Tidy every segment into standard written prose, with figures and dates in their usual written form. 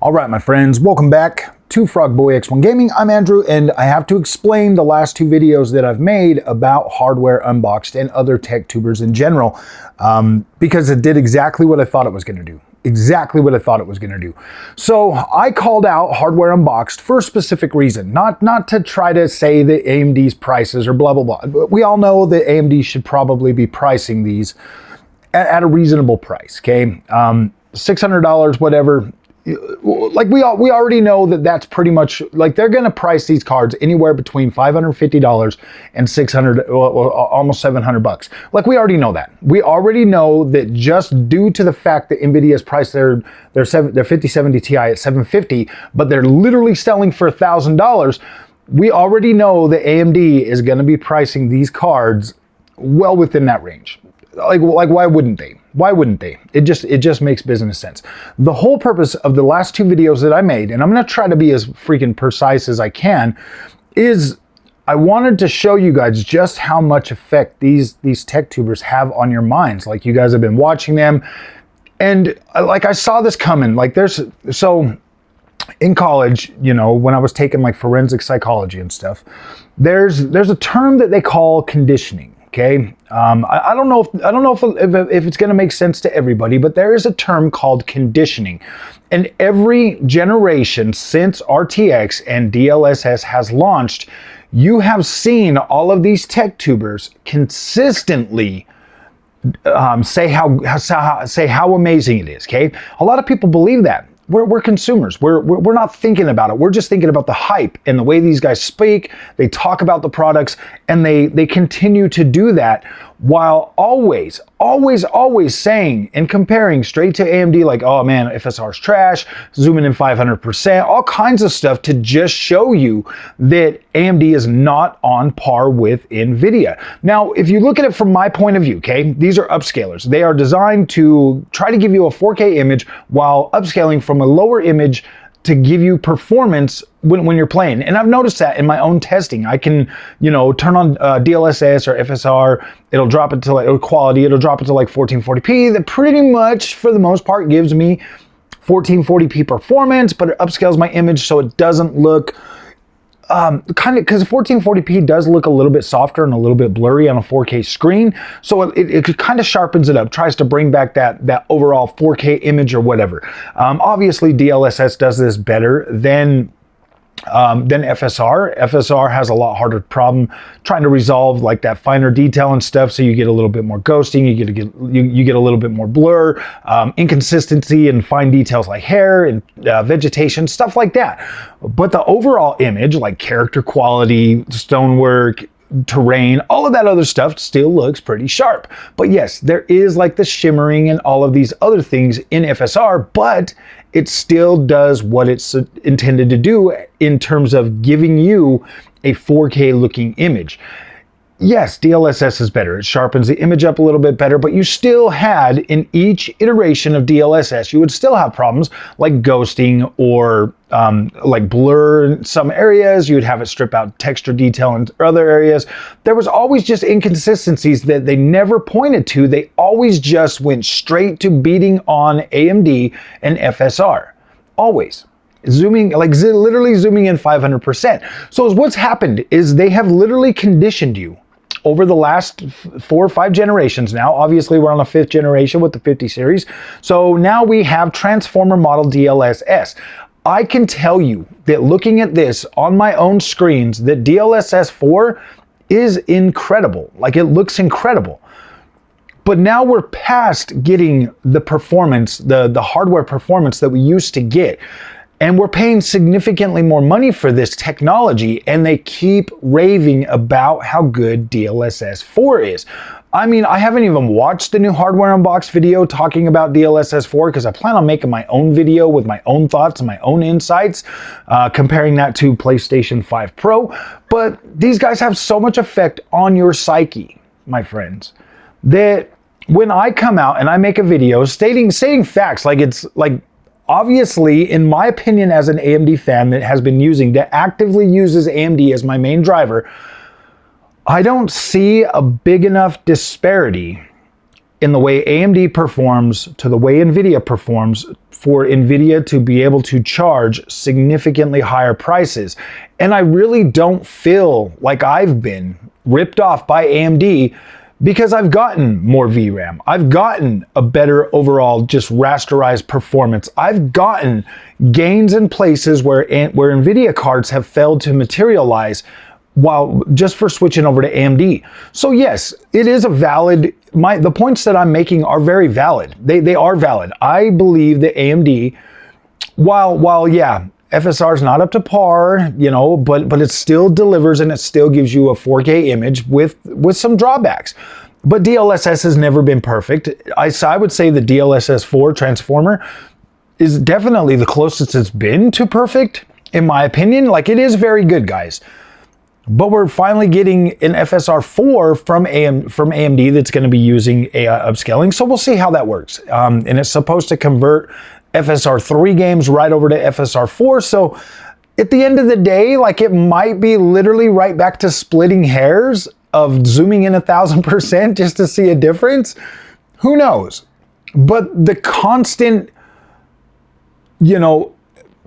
All right, my friends, welcome back to Frogboy X1 Gaming. I'm Andrew, and I have to explain the last two videos that I've made about hardware unboxed and other tech tubers in general, because it did exactly what I thought it was going to do. Exactly what I thought it was going to do. So I called out hardware unboxed for a specific reason, not to try to say that AMD's prices are blah, blah, blah. We all know that AMD should probably be pricing these at a reasonable price, okay? $600, whatever. Like we already know that that's pretty much, like, they're going to price these cards anywhere between $550 and $600, almost $700. Like, we already know that. We already know that just due to the fact that NVIDIA has priced their 5070 Ti at $750, but they're literally selling for $1,000. We already know that AMD is going to be pricing these cards well within that range. Like why wouldn't they? Why wouldn't they? It just makes business sense. The whole purpose of the last two videos that I made, and I'm going to try to be as freaking precise as I can, is I wanted to show you guys just how much effect these tech tubers have on your minds. Like, you guys have been watching them, and like, I saw this coming. Like, so in college, you know, when I was taking like forensic psychology and stuff, there's a term that they call conditioning. Okay, I don't know if it's going to make sense to everybody, but there is a term called conditioning, and every generation since RTX and DLSS has launched, you have seen all of these tech tubers consistently say how amazing it is. Okay, a lot of people believe that. We're consumers. We're not thinking about it. We're just thinking about the hype and the way these guys speak. They talk about the products, and they continue to do that while always saying and comparing straight to AMD, like, oh man, FSR's trash, zooming in 500%, all kinds of stuff to just show you that AMD is not on par with NVIDIA. Now, if you look at it from my point of view, okay, these are upscalers. They are designed to try to give you a 4K image while upscaling from a lower image to give you performance when you're playing. And I've noticed that in my own testing. I can, you know, turn on DLSS or FSR, it'll drop it to like quality, it'll drop it to like 1440p. That pretty much, for the most part, gives me 1440p performance, but it upscales my image so it doesn't look kind of, because 1440p does look a little bit softer and a little bit blurry on a 4K screen, so it kind of sharpens it up, tries to bring back that overall 4K image or whatever. Obviously DLSS does this better than FSR. FSR has a lot harder problem trying to resolve like that finer detail and stuff, so you get a little bit more ghosting, you get a little bit more blur, inconsistency and fine details like hair and vegetation, stuff like that. But the overall image, like character quality, stonework, terrain, all of that other stuff still looks pretty sharp. But yes, there is like the shimmering and all of these other things in FSR, but it still does what it's intended to do in terms of giving you a 4K looking image. Yes, DLSS is better. It sharpens the image up a little bit better, but you still had, in each iteration of DLSS, you would still have problems like ghosting or like blur in some areas. You would have it strip out texture detail in other areas. There was always just inconsistencies that they never pointed to. They always just went straight to beating on AMD and FSR. Always. Zooming, like literally zooming in 500%. So what's happened is they have literally conditioned you over the last 4 or 5 generations now. Obviously, we're on the 5th generation with the 50 series. So now we have transformer model DLSS. I can tell you that looking at this on my own screens, that DLSS 4 is incredible. Like, it looks incredible. But now we're past getting the performance, the hardware performance that we used to get. And we're paying significantly more money for this technology, and they keep raving about how good DLSS 4 is. I mean, I haven't even watched the new hardware unbox video talking about DLSS 4 because I plan on making my own video with my own thoughts and my own insights, comparing that to PlayStation 5 Pro. But these guys have so much effect on your psyche, my friends, that when I come out and I make a video stating facts, like it's like, obviously, in my opinion, as an AMD fan that has been that actively uses AMD as my main driver, I don't see a big enough disparity in the way AMD performs to the way NVIDIA performs for NVIDIA to be able to charge significantly higher prices. And I really don't feel like I've been ripped off by AMD because I've gotten more VRAM. I've gotten a better overall just rasterized performance. I've gotten gains in places where NVIDIA cards have failed to materialize while just for switching over to AMD. So yes, it is a valid, the points that I'm making are very valid. They are valid. I believe that AMD, while yeah, FSR is not up to par, you know, but it still delivers and it still gives you a 4K image with some drawbacks. But DLSS has never been perfect. I would say the DLSS 4 transformer is definitely the closest it's been to perfect, in my opinion. Like, it is very good, guys. But we're finally getting an FSR 4 from AMD that's going to be using AI upscaling. So we'll see how that works. And it's supposed to convert FSR 3 games right over to FSR 4. So at the end of the day, like, it might be literally right back to splitting hairs of zooming in 1000% just to see a difference. Who knows? But the constant, you know,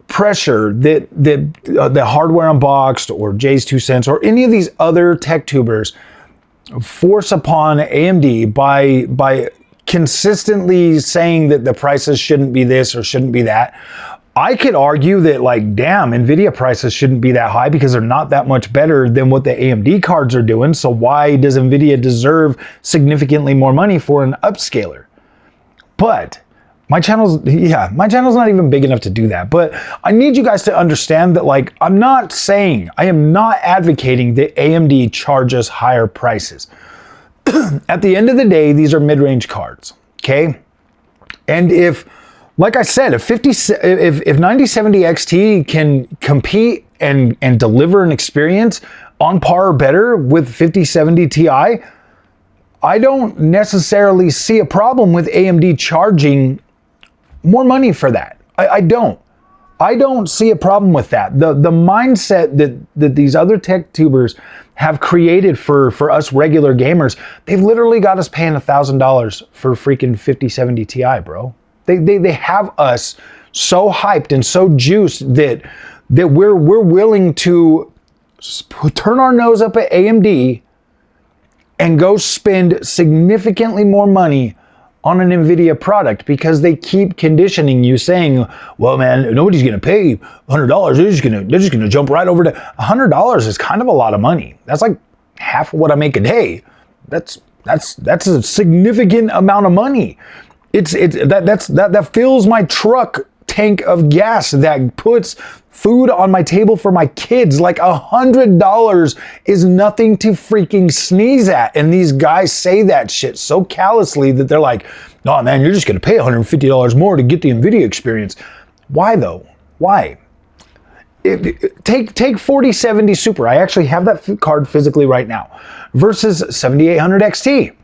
pressure that the Hardware Unboxed or Jay's 2 cents or any of these other tech tubers force upon AMD by consistently saying that the prices shouldn't be this or shouldn't be that. I could argue that, like, damn, NVIDIA prices shouldn't be that high because they're not that much better than what the AMD cards are doing. So why does NVIDIA deserve significantly more money for an upscaler? But my channel's not even big enough to do that. But I need you guys to understand that, like, I am not advocating that AMD charges higher prices. At the end of the day, these are mid-range cards, okay? And if, like I said, if 9070 XT can compete and deliver an experience on par or better with 5070 Ti, I don't necessarily see a problem with AMD charging more money for that. I don't see a problem with that. The mindset that these other tech tubers have created for us regular gamers, they've literally got us paying $1,000 for freaking 5070 Ti, bro. They have us so hyped and so juiced that we're willing to turn our nose up at AMD and go spend significantly more money on an NVIDIA product because they keep conditioning you, saying, well, man, nobody's gonna pay $100. They're just gonna jump right over to $100 is kind of a lot of money. That's like half of what I make a day. That's a significant amount of money. That fills my truck tank of gas, that puts food on my table for my kids. Like, $100 is nothing to freaking sneeze at. And these guys say that shit so callously that they're like, no, man, you're just gonna pay $150 more to get the NVIDIA experience. Why though? Why? Take 4070 Super. I actually have that card physically right now versus 7800 XT.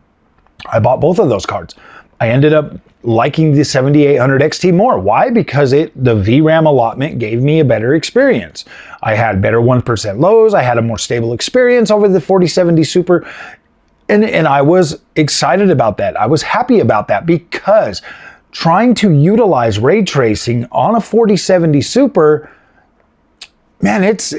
I bought both of those cards. I ended up liking the 7800 XT more. Why? Because the VRAM allotment gave me a better experience. I had better 1% lows. I had a more stable experience over the 4070 Super. And I was excited about that. I was happy about that because trying to utilize ray tracing on a 4070 Super, man, it's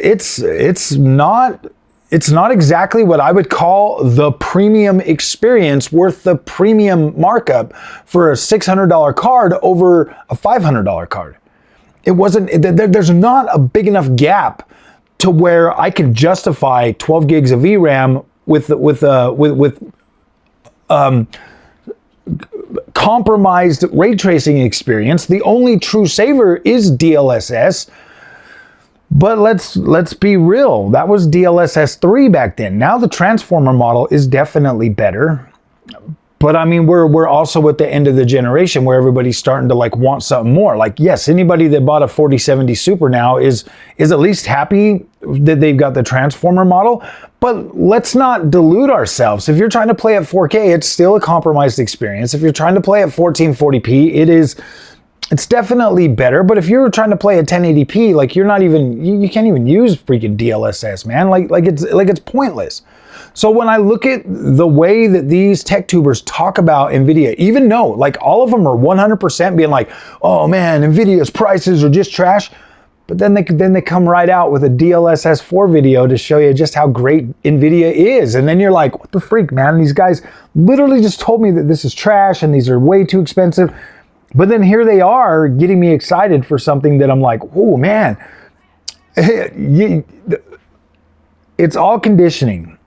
not exactly what I would call the premium experience worth the premium markup for a $600 card over a $500 card. It wasn't, there's not a big enough gap to where I can justify 12 gigs of VRAM with compromised ray tracing experience. The only true saver is DLSS. But let's be real. That was DLSS 3 back then. Now the transformer model is definitely better. But I mean, we're also at the end of the generation where everybody's starting to, like, want something more. Like, yes, anybody that bought a 4070 Super now is at least happy that they've got the transformer model. But let's not delude ourselves. If you're trying to play at 4K, it's still a compromised experience. If you're trying to play at 1440p, It's definitely better, but if you're trying to play at 1080p, like you're not even, you can't even use freaking DLSS, man. Like it's pointless. So when I look at the way that these tech tubers talk about NVIDIA, even though like all of them are 100% being like, oh man, NVIDIA's prices are just trash. But then they come right out with a DLSS 4 video to show you just how great NVIDIA is. And then you're like, what the freak, man? These guys literally just told me that this is trash and these are way too expensive. But then here they are getting me excited for something that I'm like, oh man, it's all conditioning.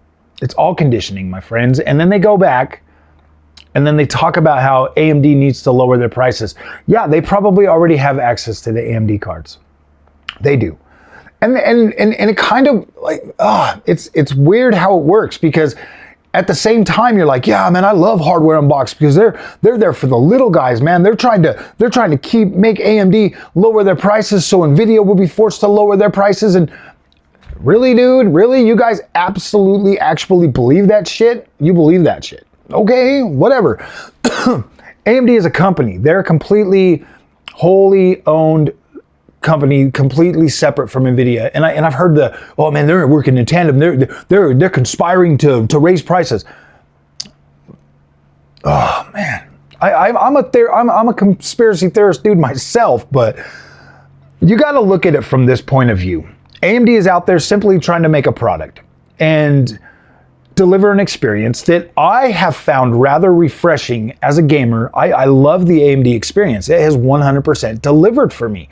It's all conditioning, my friends. And then they go back and then they talk about how AMD needs to lower their prices. Yeah, they probably already have access to the AMD cards. They do. And it kind of like, it's weird how it works, because at the same time, you're like, yeah, man, I love Hardware Unboxed because they're there for the little guys, man. They're trying to make AMD lower their prices so NVIDIA will be forced to lower their prices. And really, dude, really, you guys absolutely actually believe that shit? You believe that shit? Okay, whatever. AMD is a company. They're a completely wholly owned company, completely separate from NVIDIA. And I've heard oh man, they're working in tandem. They're conspiring to raise prices. Oh man, I'm a conspiracy theorist dude myself, but you got to look at it from this point of view. AMD is out there simply trying to make a product and deliver an experience that I have found rather refreshing as a gamer. I love the AMD experience. It has 100% delivered for me.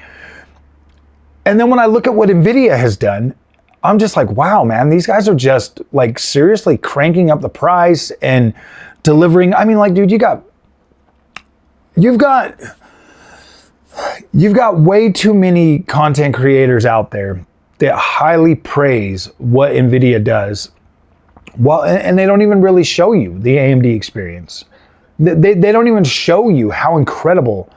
And then when I look at what NVIDIA has done, I'm just like, wow, man, these guys are just like seriously cranking up the price and delivering. I mean, like, dude, you've got way too many content creators out there that highly praise what NVIDIA does. Well, and they don't even really show you the AMD experience. They don't even show you how incredible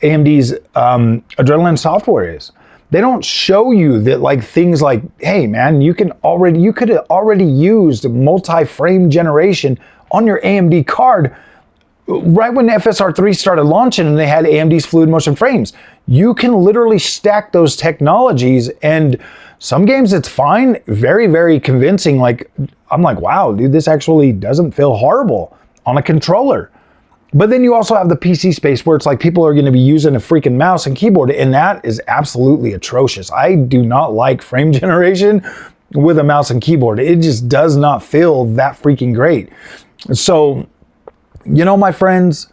AMD's Adrenalin software is. They don't show you that, like, things like, hey man, you could have already used multi-frame generation on your AMD card right when FSR3 started launching and they had AMD's fluid motion frames. You can literally stack those technologies, and some games it's fine, very, very convincing. Like, I'm like, wow, dude, this actually doesn't feel horrible on a controller. But then you also have the PC space where it's like people are going to be using a freaking mouse and keyboard, and that is absolutely atrocious. I do not like frame generation with a mouse and keyboard. It just does not feel that freaking great. So, you know, my friends,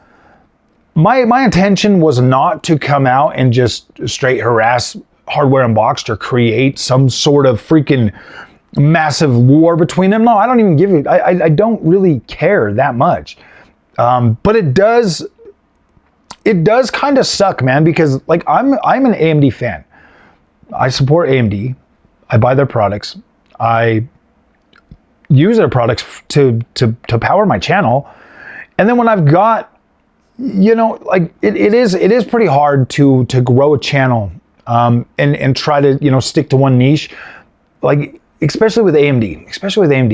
my intention was not to come out and just straight harass Hardware Unboxed or create some sort of freaking massive war between them. No, I don't even give it. I don't really care that much. But it does kind of suck, man, because like I'm an AMD fan. I support AMD. I buy their products. I use their products to power my channel. And then when I've got, you know, like it is pretty hard to grow a channel and try to, you know, stick to one niche. Like, especially with AMD,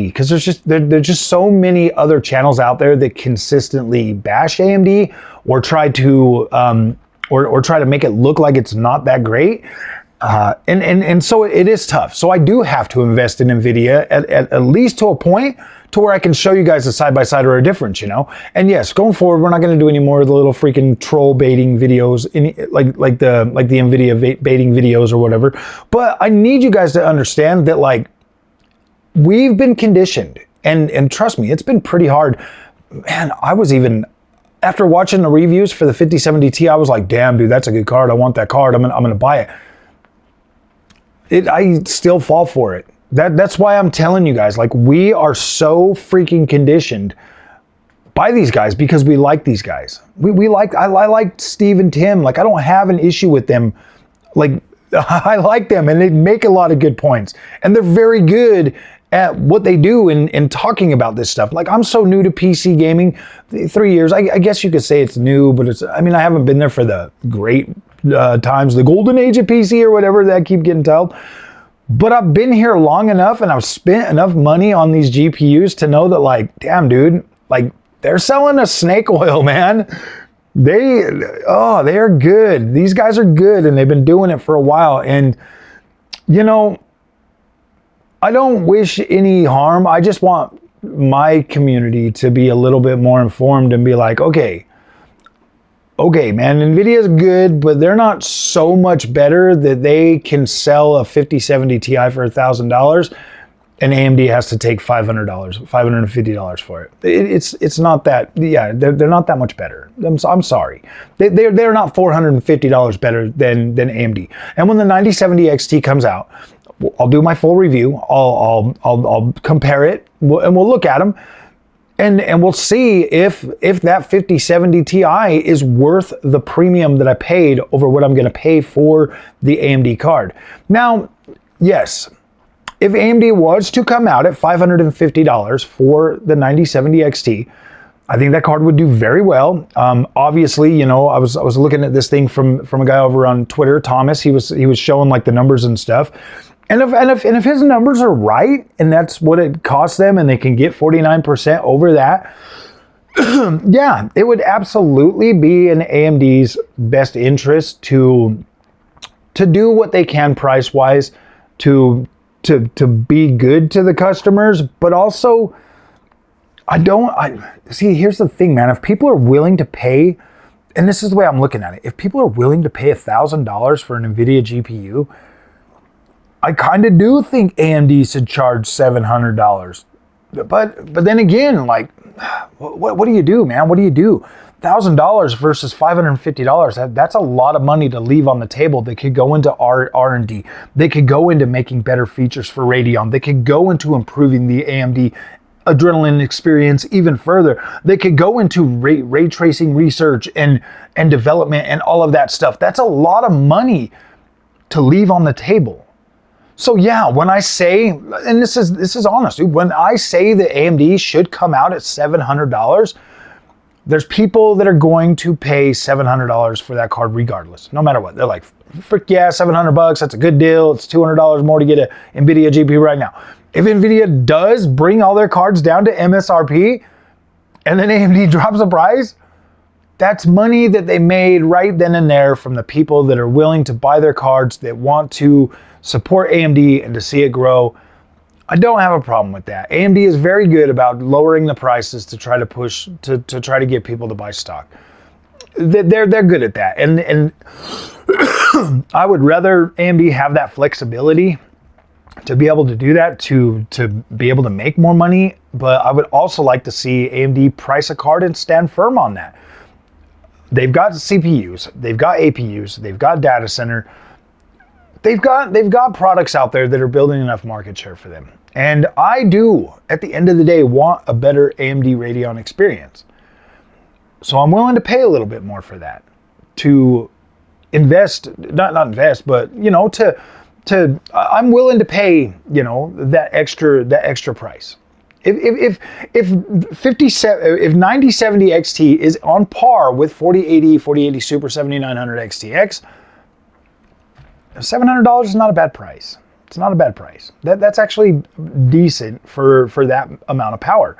because there's just so many other channels out there that consistently bash AMD or try to make it look like it's not that great, and so it is tough. So I do have to invest in NVIDIA at least to a point to where I can show you guys a side by side or a difference, you know. And yes, going forward, we're not going to do any more of the little freaking troll baiting videos, like the NVIDIA baiting videos or whatever. But I need you guys to understand that, like, we've been conditioned, and trust me, it's been pretty hard. Man, I was even, after watching the reviews for the 5070 Ti, I was like, damn, dude, that's a good card. I want that card. I'm gonna buy it. I still fall for it. That's why I'm telling you guys, like, we are so freaking conditioned by these guys because we like these guys. I like Steve and Tim. Like, I don't have an issue with them. Like, I like them, and they make a lot of good points, and they're very good at what they do in talking about this stuff. Like, I'm so new to PC gaming, 3 years. I guess you could say it's new, but I haven't been there for the great times, the golden age of PC or whatever that I keep getting told. But I've been here long enough, and I've spent enough money on these GPUs to know that, like, damn, dude, like, they're selling us snake oil, man. they are good. These guys are good, and they've been doing it for a while. And, you know, I don't wish any harm. I just want my community to be a little bit more informed and be like, okay, man, NVIDIA's good, but they're not so much better that they can sell a 5070 Ti for $1,000 and AMD has to take $500, $550 for it. It's not that, yeah, they're not that much better. I'm sorry. They're not $450 better than AMD. And when the 9070 XT comes out, I'll do my full review. I'll compare it, and we'll look at them, and we'll see if that 5070 Ti is worth the premium that I paid over what I'm going to pay for the AMD card. Now, yes, if AMD was to come out at $550 for the 9070 XT, I think that card would do very well. Obviously, you know, I was looking at this thing from a guy over on Twitter, Thomas. He was showing like the numbers and stuff. And if his numbers are right, and that's what it costs them, and they can get 49% over that, yeah, it would absolutely be in AMD's best interest to do what they can price-wise to be good to the customers, but also see, here's the thing, man. If people are willing to pay, and this is the way I'm looking at it, if people are willing to pay $1,000 for an NVIDIA GPU, I kind of do think AMD should charge $700. But then again, like, what do you do, man? What do you do? $1,000 versus $550, that's a lot of money to leave on the table. They could go into R&D. They could go into making better features for Radeon. They could go into improving the AMD Adrenaline experience even further. They could go into ray tracing research and development and all of that stuff. That's a lot of money to leave on the table. So yeah, when I say, and this is honest, dude, when I say that AMD should come out at $700, there's people that are going to pay $700 for that card regardless, no matter what. They're like, frick yeah, $700, that's a good deal. It's $200 more to get an NVIDIA GPU right now. If NVIDIA does bring all their cards down to MSRP and then AMD drops the price, that's money that they made right then and there from the people that are willing to buy their cards, that want to support AMD and to see it grow. I don't have a problem with that. AMD is very good about lowering the prices to try to push, to try to get people to buy stock. They're good at that. And I would rather AMD have that flexibility to be able to do that, to be able to make more money. But I would also like to see AMD price a card and stand firm on that. They've got CPUs, they've got APUs, they've got data center. They've got products out there that are building enough market share for them. And I do, at the end of the day, want a better AMD Radeon experience. So I'm willing to pay a little bit more for that. To invest, not invest, but, you know, I'm willing to pay, you know, that extra price. If 9070 XT is on par with 4080 Super 7900 XTX, $700 is not a bad price. It's not a bad price. That's actually decent for that amount of power.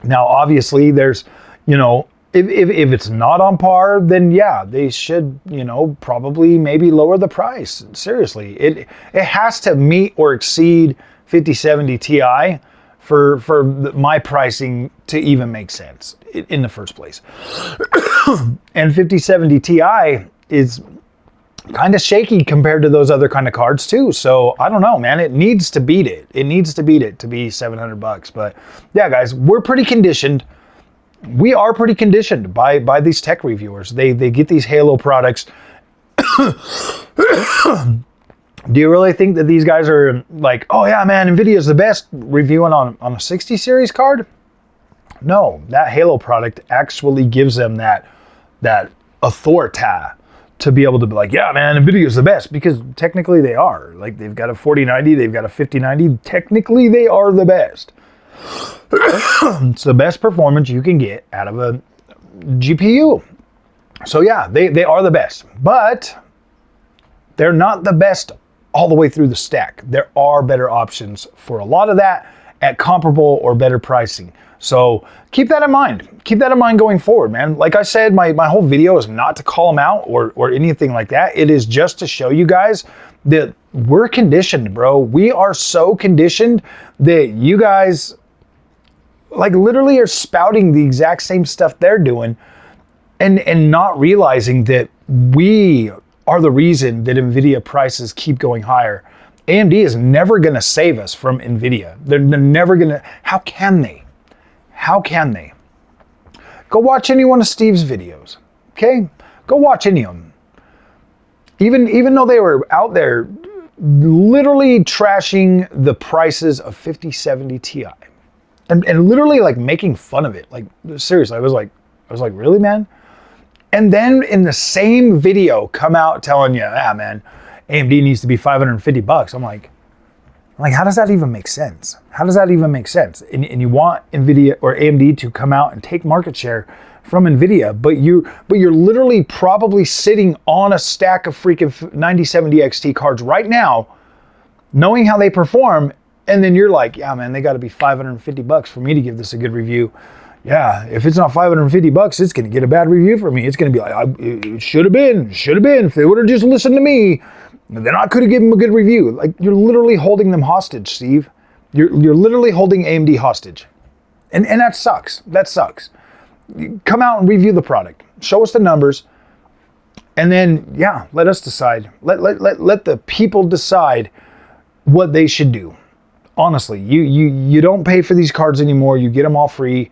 Now, obviously, there's, you know, if it's not on par, then yeah, they should, you know, probably maybe lower the price. Seriously, it has to meet or exceed 5070 Ti for my pricing to even make sense in the first place. And 5070 Ti is kind of shaky compared to those other kind of cards too. So I don't know, man. It needs to beat it. It needs to beat it to be $700. But yeah, guys, we're pretty conditioned. We are pretty conditioned by these tech reviewers. They get these Halo products. Do you really think that these guys are like, oh yeah, man, NVIDIA is the best reviewing on a 60 series card? No, that Halo product actually gives them that authority to be able to be like, yeah, man, NVIDIA is the best, because technically they are. Like, they've got a 4090, they've got a 5090. Technically, they are the best. It's the best performance you can get out of a GPU. So yeah, they are the best, but they're not the best all the way through the stack. There are better options for a lot of that, at comparable or better pricing. So keep that in mind. Keep that in mind going forward, man. Like I said, my whole video is not to call them out or anything like that. It is just to show you guys that we're conditioned, bro. We are so conditioned that you guys like literally are spouting the exact same stuff they're doing and not realizing that we are the reason that NVIDIA prices keep going higher. AMD is never going to save us from NVIDIA. They're never going to. How can they? How can they? Go watch any one of Steve's videos, okay? Go watch any of them. Even though they were out there literally trashing the prices of 5070 Ti and literally like making fun of it. Like seriously, I was like, really, man? And then in the same video come out telling you, man, AMD needs to be $550. I'm like, how does that even make sense? How does that even make sense? And you want NVIDIA or AMD to come out and take market share from NVIDIA, but you're literally probably sitting on a stack of freaking 9070 XT cards right now, knowing how they perform, and then you're like, yeah, man, they got to be $550 for me to give this a good review. Yeah, if it's not $550, it's going to get a bad review for me. It's going to be like, it should have been. If they would have just listened to me, then I could have given them a good review. Like, you're literally holding them hostage, Steve. You're literally holding AMD hostage. And that sucks. That sucks. Come out and review the product. Show us the numbers. And then, yeah, let us decide. Let the people decide what they should do. Honestly, you don't pay for these cards anymore. You get them all free.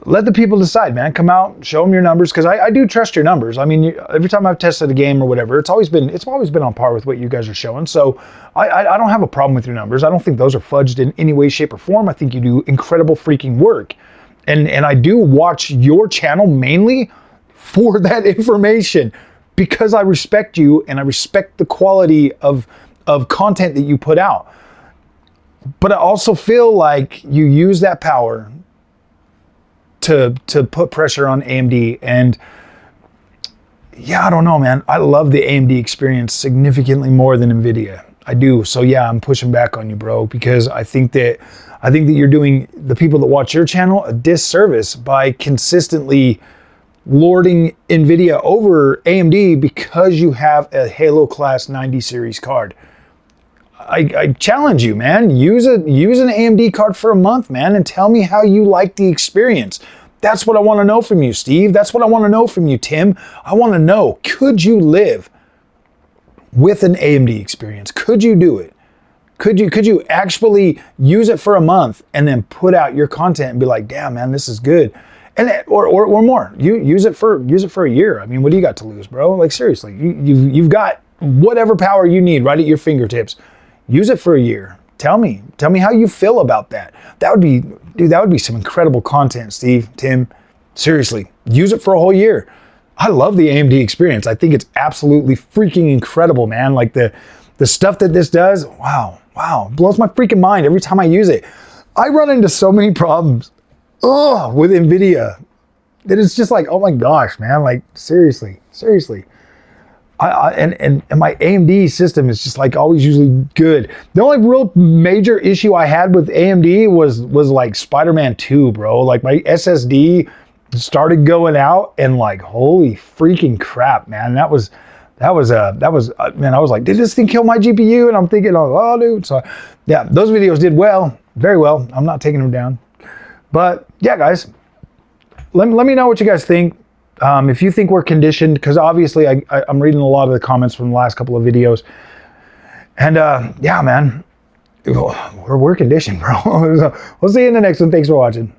Let the people decide, man. Come out, show them your numbers, because I do trust your numbers. I mean, every time I've tested a game or whatever, it's always been on par with what you guys are showing. So I don't have a problem with your numbers. I don't think those are fudged in any way, shape, or form. I think you do incredible freaking work, and I do watch your channel mainly for that information because I respect you and I respect the quality of content that you put out. But I also feel like you use that power to put pressure on AMD, and yeah, I don't know, man. I love the AMD experience significantly more than NVIDIA. I do. So yeah, I'm pushing back on you, bro, because I think that you're doing the people that watch your channel a disservice by consistently lording NVIDIA over AMD because you have a Halo class 90 series card. I challenge you, man. Use an AMD card for a month, man, and tell me how you like the experience. That's what I want to know from you, Steve. That's what I want to know from you, Tim. I want to know, could you live with an AMD experience? Could you do it? Could you actually use it for a month and then put out your content and be like, damn, man, this is good. And or more. You use it for a year. I mean, what do you got to lose, bro? Like seriously, you've got whatever power you need right at your fingertips. Use it for a year. Tell me how you feel about that. That would be some incredible content, Steve, Tim. Seriously, use it for a whole year. I love the AMD experience. I think it's absolutely freaking incredible, man. Like the stuff that this does, wow, blows my freaking mind every time I use it. I run into so many problems with NVIDIA that it's just like, oh my gosh, man, like seriously. And my AMD system is just like always usually good. The only real major issue I had with AMD was like Spider-Man 2, bro. Like my SSD started going out and like, holy freaking crap, man. That was man, I was like, did this thing kill my GPU? And I'm thinking, oh dude. So yeah, those videos did well, very well. I'm not taking them down. But yeah, guys, let me know what you guys think. If you think we're conditioned, because obviously I'm reading a lot of the comments from the last couple of videos, and yeah, man, we're conditioned, bro. We'll see you in the next one. Thanks for watching.